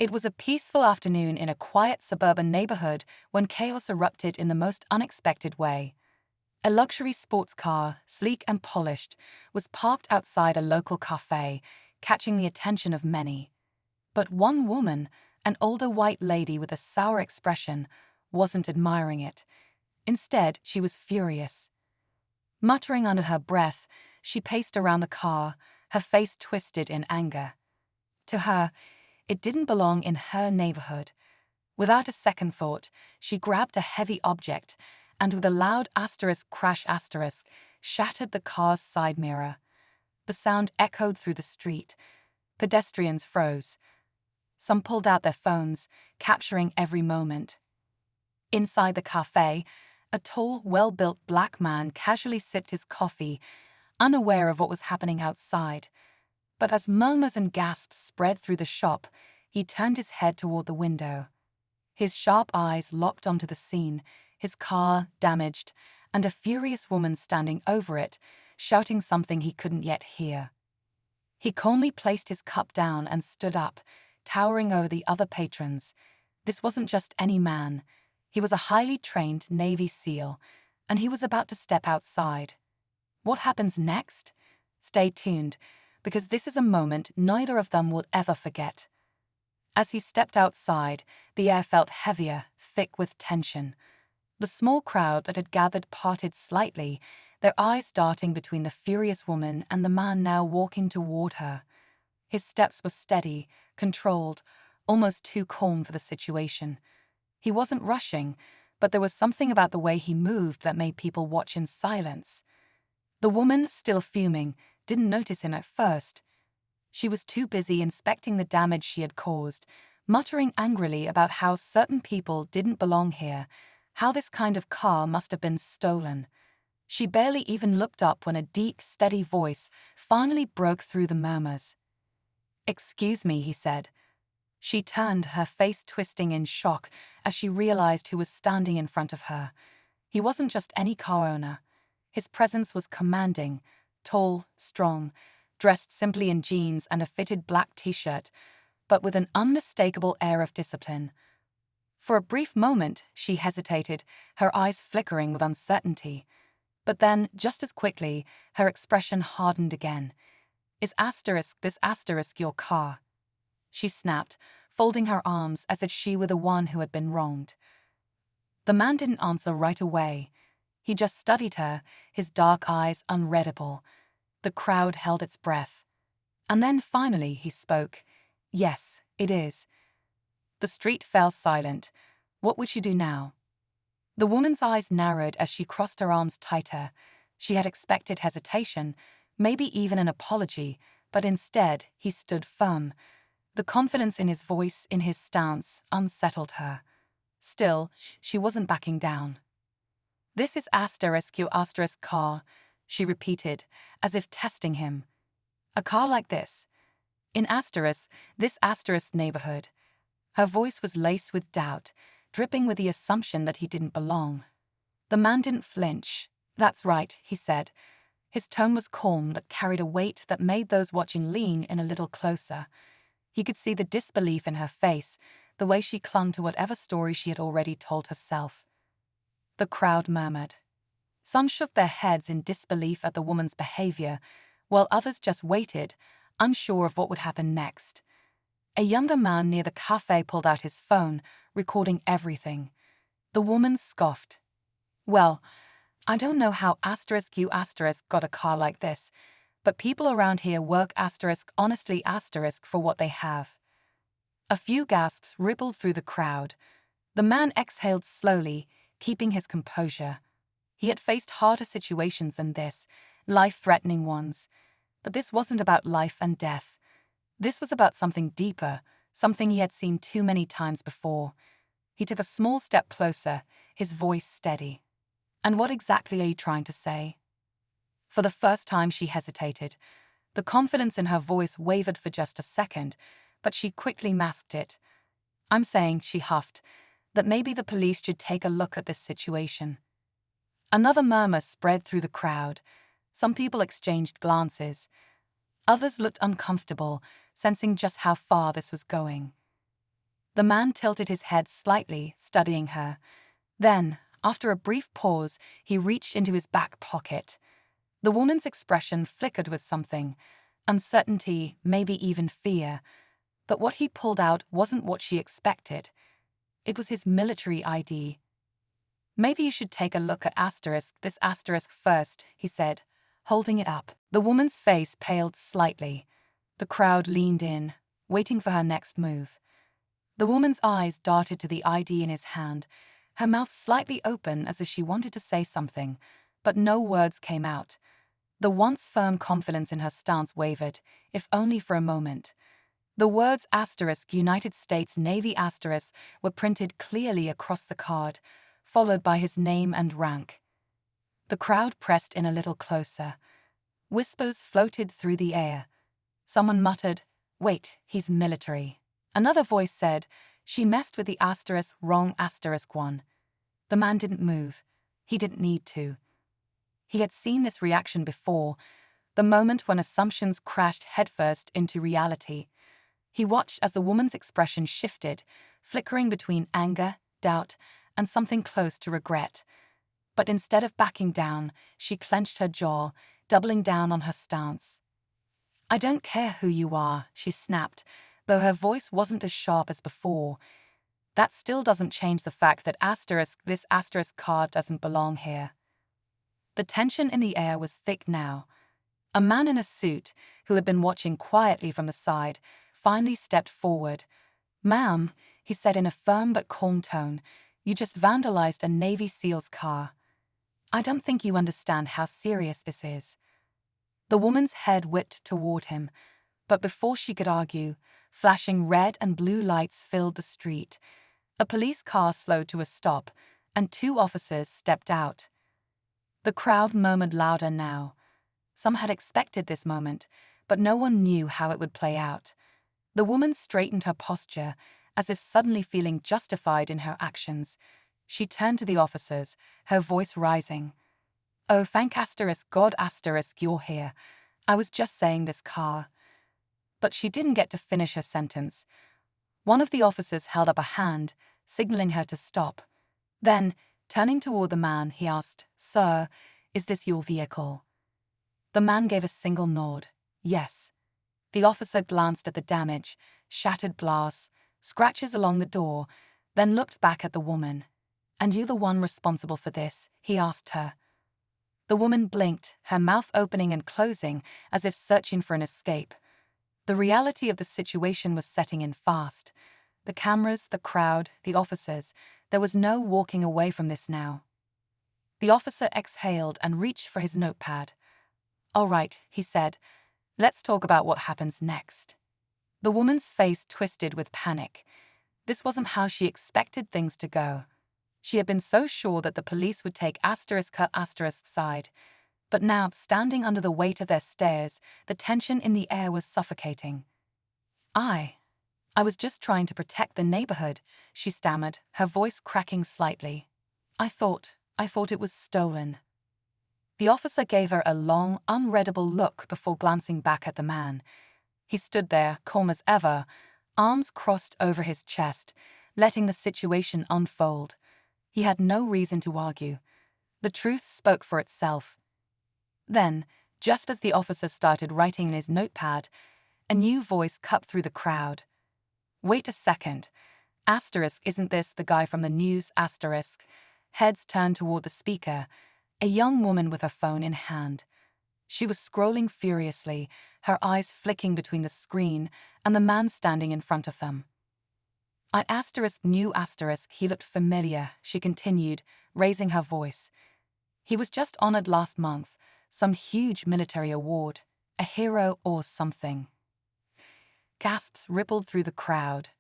It was a peaceful afternoon in a quiet suburban neighborhood when chaos erupted in the most unexpected way. A luxury sports car, sleek and polished, was parked outside a local cafe, catching the attention of many. But one woman, an older white lady with a sour expression, wasn't admiring it. Instead, she was furious. Muttering under her breath, she paced around the car, her face twisted in anger. To her, it didn't belong in her neighborhood. Without a second thought, she grabbed a heavy object and with a loud crash shattered the car's side mirror. The sound echoed through the street. Pedestrians froze. Some pulled out their phones, capturing every moment. Inside the cafe, a tall, well-built black man casually sipped his coffee, unaware of what was happening outside. But as murmurs and gasps spread through the shop, he turned his head toward the window. His sharp eyes locked onto the scene, his car damaged, and a furious woman standing over it, shouting something he couldn't yet hear. He calmly placed his cup down and stood up, towering over the other patrons. This wasn't just any man. He was a highly trained Navy SEAL, and he was about to step outside. What happens next? Stay tuned, because this is a moment neither of them will ever forget. As he stepped outside, the air felt heavier, thick with tension. The small crowd that had gathered parted slightly, their eyes darting between the furious woman and the man now walking toward her. His steps were steady, controlled, almost too calm for the situation. He wasn't rushing, but there was something about the way he moved that made people watch in silence. The woman, still fuming, didn't notice him at first. She was too busy inspecting the damage she had caused, muttering angrily about how certain people didn't belong here, how this kind of car must have been stolen. She barely even looked up when a deep, steady voice finally broke through the murmurs. "Excuse me," he said. She turned, her face twisting in shock as she realized who was standing in front of her. He wasn't just any car owner. His presence was commanding, tall, strong, dressed simply in jeans and a fitted black t-shirt, but with an unmistakable air of discipline. For a brief moment, she hesitated, her eyes flickering with uncertainty. But then, just as quickly, her expression hardened again. "Is this your car?" She snapped, folding her arms as if she were the one who had been wronged. The man didn't answer right away. He just studied her, his dark eyes unreadable. The crowd held its breath. And then finally he spoke. "Yes, it is." The street fell silent. What would she do now? The woman's eyes narrowed as she crossed her arms tighter. She had expected hesitation, maybe even an apology, but instead he stood firm. The confidence in his voice, in his stance, unsettled her. Still, she wasn't backing down. "This is your car," she repeated, as if testing him. "A car like this. In this neighborhood." Her voice was laced with doubt, dripping with the assumption that he didn't belong. The man didn't flinch. "That's right," he said. His tone was calm but carried a weight that made those watching lean in a little closer. He could see the disbelief in her face, the way she clung to whatever story she had already told herself. The crowd murmured. Some shook their heads in disbelief at the woman's behavior, while others just waited, unsure of what would happen next. A younger man near the cafe pulled out his phone, recording everything. The woman scoffed. "Well, I don't know how you got a car like this, but people around here work honestly for what they have." A few gasps rippled through the crowd. The man exhaled slowly, keeping his composure. He had faced harder situations than this, life-threatening ones. But this wasn't about life and death. This was about something deeper, something he had seen too many times before. He took a small step closer, his voice steady. "And what exactly are you trying to say?" For the first time she hesitated. The confidence in her voice wavered for just a second, but she quickly masked it. "I'm saying," she huffed, "that maybe the police should take a look at this situation." Another murmur spread through the crowd. Some people exchanged glances. Others looked uncomfortable, sensing just how far this was going. The man tilted his head slightly, studying her. Then, after a brief pause, he reached into his back pocket. The woman's expression flickered with something, uncertainty, maybe even fear. But what he pulled out wasn't what she expected. It was his military ID. "Maybe you should take a look at this asterisk first," he said, holding it up. The woman's face paled slightly. The crowd leaned in, waiting for her next move. The woman's eyes darted to the ID in his hand, her mouth slightly open as if she wanted to say something, but no words came out. The once firm confidence in her stance wavered, if only for a moment. The words United States Navy were printed clearly across the card, followed by his name and rank. The crowd pressed in a little closer. Whispers floated through the air. Someone muttered, "Wait, he's military." Another voice said, "She messed with the wrong one." The man didn't move. He didn't need to. He had seen this reaction before, the moment when assumptions crashed headfirst into reality. He watched as the woman's expression shifted, flickering between anger, doubt, and something close to regret. But instead of backing down, she clenched her jaw, doubling down on her stance. "I don't care who you are," she snapped, though her voice wasn't as sharp as before. "That still doesn't change the fact that this card doesn't belong here." The tension in the air was thick now. A man in a suit, who had been watching quietly from the side, finally stepped forward. "Ma'am," he said in a firm but calm tone, "you just vandalized a Navy SEAL's car. I don't think you understand how serious this is." The woman's head whipped toward him, but before she could argue, flashing red and blue lights filled the street. A police car slowed to a stop, and 2 officers stepped out. The crowd murmured louder now. Some had expected this moment, but no one knew how it would play out. The woman straightened her posture, as if suddenly feeling justified in her actions. She turned to the officers, her voice rising. "Oh, thank God you're here. I was just saying this car." But she didn't get to finish her sentence. One of the officers held up a hand, signaling her to stop. Then, turning toward the man, he asked, "Sir, is this your vehicle?" The man gave a single nod. "Yes." The officer glanced at the damage, shattered glass, scratches along the door, then looked back at the woman. "And you the one responsible for this?" he asked her. The woman blinked, her mouth opening and closing as if searching for an escape. The reality of the situation was setting in fast. The cameras, the crowd, the officers, there was no walking away from this now. The officer exhaled and reached for his notepad. "All right," he said, "let's talk about what happens next." The woman's face twisted with panic. This wasn't how she expected things to go. She had been so sure that the police would take her side. But now, standing under the weight of their stares, the tension in the air was suffocating. I was just trying to protect the neighborhood," she stammered, her voice cracking slightly. I thought it was stolen." The officer gave her a long, unreadable look before glancing back at the man. He stood there, calm as ever, arms crossed over his chest, letting the situation unfold. He had no reason to argue. The truth spoke for itself. Then, just as the officer started writing in his notepad, a new voice cut through the crowd. "Wait a second. Isn't this the guy from the news? Heads turned toward the speaker, a young woman with her phone in hand. She was scrolling furiously, her eyes flicking between the screen and the man standing in front of them. He looked familiar," she continued, raising her voice. "He was just honored last month, some huge military award, a hero or something." Gasps rippled through the crowd.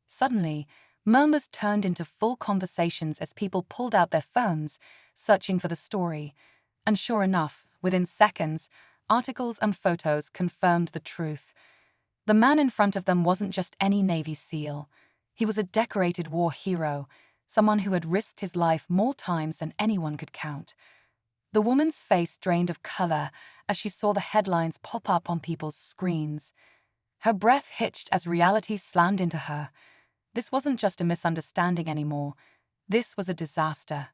Suddenly, murmurs turned into full conversations as people pulled out their phones, searching for the story. And sure enough, within seconds, articles and photos confirmed the truth. The man in front of them wasn't just any Navy SEAL. He was a decorated war hero, someone who had risked his life more times than anyone could count. The woman's face drained of color as she saw the headlines pop up on people's screens. Her breath hitched as reality slammed into her. This wasn't just a misunderstanding anymore. This was a disaster.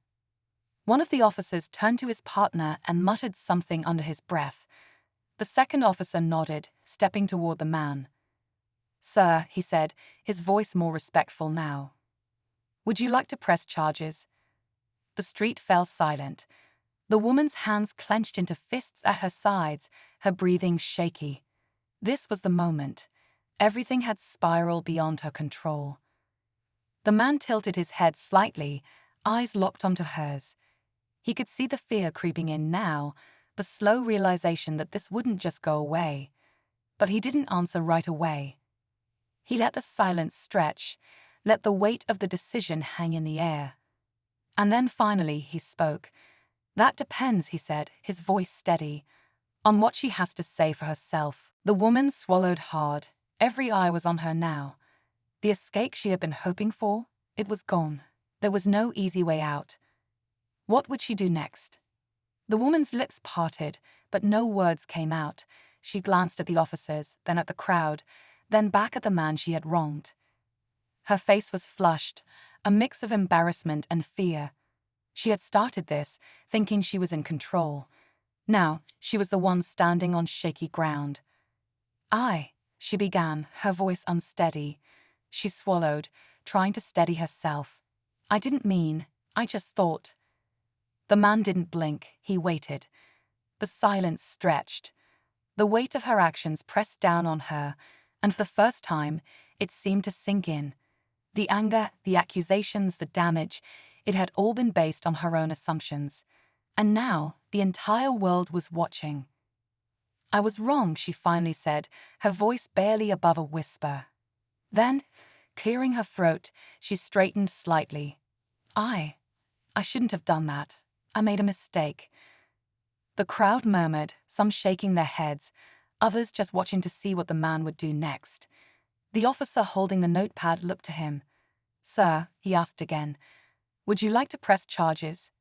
One of the officers turned to his partner and muttered something under his breath. The second officer nodded, stepping toward the man. "Sir," he said, his voice more respectful now. "Would you like to press charges?" The street fell silent. The woman's hands clenched into fists at her sides, her breathing shaky. This was the moment. Everything had spiraled beyond her control. The man tilted his head slightly, eyes locked onto hers. He could see the fear creeping in now, the slow realization that this wouldn't just go away. But he didn't answer right away. He let the silence stretch, let the weight of the decision hang in the air. And then finally he spoke. "That depends," he said, his voice steady, "on what she has to say for herself." The woman swallowed hard. Every eye was on her now. The escape she had been hoping for, it was gone. There was no easy way out. What would she do next? The woman's lips parted, but no words came out. She glanced at the officers, then at the crowd, then back at the man she had wronged. Her face was flushed, a mix of embarrassment and fear. She had started this, thinking she was in control. Now, she was the one standing on shaky ground. She began, her voice unsteady. She swallowed, trying to steady herself. "I didn't mean, I just thought." The man didn't blink, he waited. The silence stretched. The weight of her actions pressed down on her, and for the first time, it seemed to sink in. The anger, the accusations, the damage, it had all been based on her own assumptions. And now, the entire world was watching. "I was wrong," she finally said, her voice barely above a whisper. Then, clearing her throat, she straightened slightly. I shouldn't have done that. I made a mistake." The crowd murmured, some shaking their heads, others just watching to see what the man would do next. The officer holding the notepad looked to him. "Sir," he asked again, "would you like to press charges?"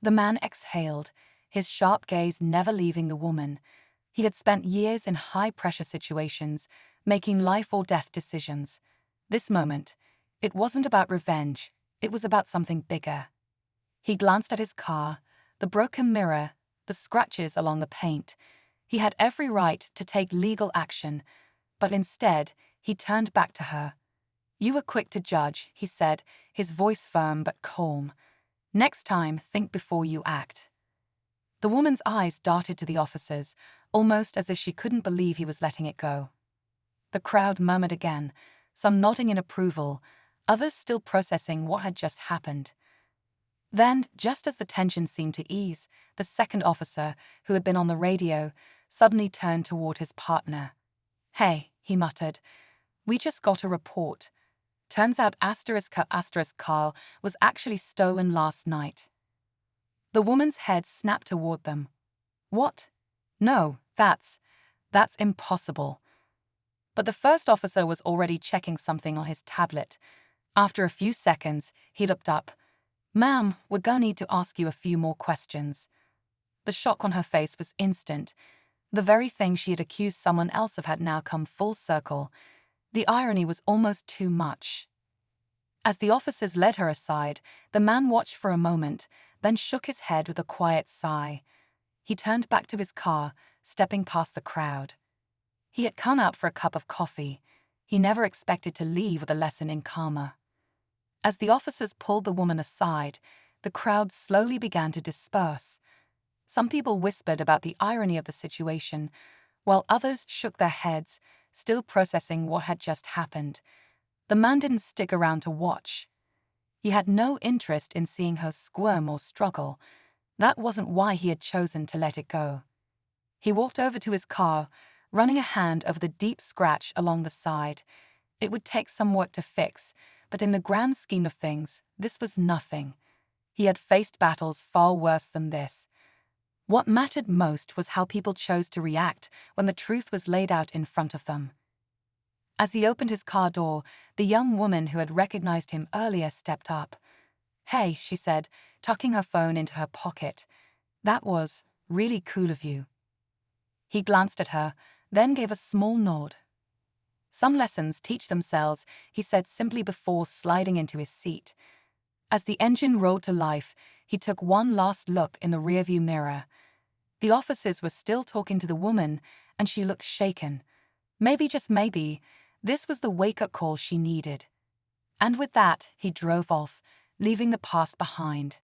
The man exhaled, his sharp gaze never leaving the woman. He had spent years in high-pressure situations, making life-or-death decisions. This moment, it wasn't about revenge, it was about something bigger. He glanced at his car, the broken mirror, the scratches along the paint. He had every right to take legal action, but instead, he turned back to her. "You were quick to judge," he said, his voice firm but calm. "Next time, think before you act." The woman's eyes darted to the officers, almost as if she couldn't believe he was letting it go. The crowd murmured again, some nodding in approval, others still processing what had just happened. Then, just as the tension seemed to ease, the second officer, who had been on the radio, suddenly turned toward his partner. "Hey," he muttered, "we just got a report. Turns out Carl was actually stolen last night." The woman's head snapped toward them. "What? No, that's impossible." But the first officer was already checking something on his tablet. After a few seconds, he looked up. "Ma'am, we're gonna need to ask you a few more questions." The shock on her face was instant. The very thing she had accused someone else of had now come full circle. The irony was almost too much. As the officers led her aside, the man watched for a moment, then shook his head with a quiet sigh. He turned back to his car, stepping past the crowd. He had come out for a cup of coffee. He never expected to leave with a lesson in karma. As the officers pulled the woman aside, the crowd slowly began to disperse. Some people whispered about the irony of the situation, while others shook their heads, still processing what had just happened. The man didn't stick around to watch. He had no interest in seeing her squirm or struggle. That wasn't why he had chosen to let it go. He walked over to his car, running a hand over the deep scratch along the side. It would take some work to fix, but in the grand scheme of things, this was nothing. He had faced battles far worse than this. What mattered most was how people chose to react when the truth was laid out in front of them. As he opened his car door, the young woman who had recognized him earlier stepped up. "Hey," she said, tucking her phone into her pocket. "That was really cool of you." He glanced at her, then gave a small nod. Some lessons teach themselves, he said simply before sliding into his seat. As the engine roared to life, he took one last look in the rearview mirror. The officers were still talking to the woman, and she looked shaken. Maybe, just maybe, this was the wake-up call she needed. And with that, he drove off, leaving the past behind.